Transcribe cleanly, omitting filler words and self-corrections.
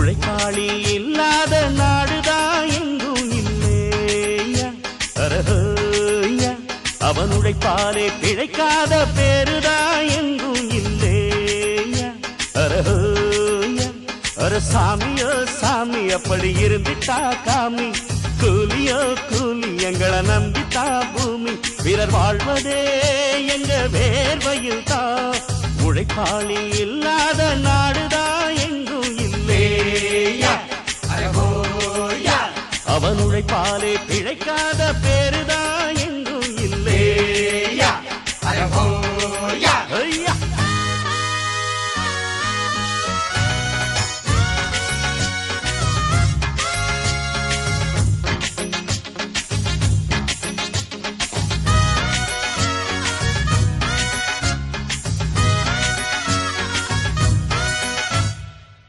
உழைப்பாளி இல்லாத நாடுதான் எங்கும் இல்லையா அரஹோயா அவன் உழைப்பாலே பிழைக்காத பேருதான் எங்கும் இல்லையா அரஹோயா அர சாமியோ சாமி அப்படி இருந்துட்டா காமி கூலியோ கூலி எங்களை நம்பித்தா பூமி பிறர் வாழ்வதே எங்க வேர்வையில் தான் உழைப்பாளி இல்லாத நாடுதான் எங்கும் இல்லையா அவன் உழைப்பாலே பிழைக்காத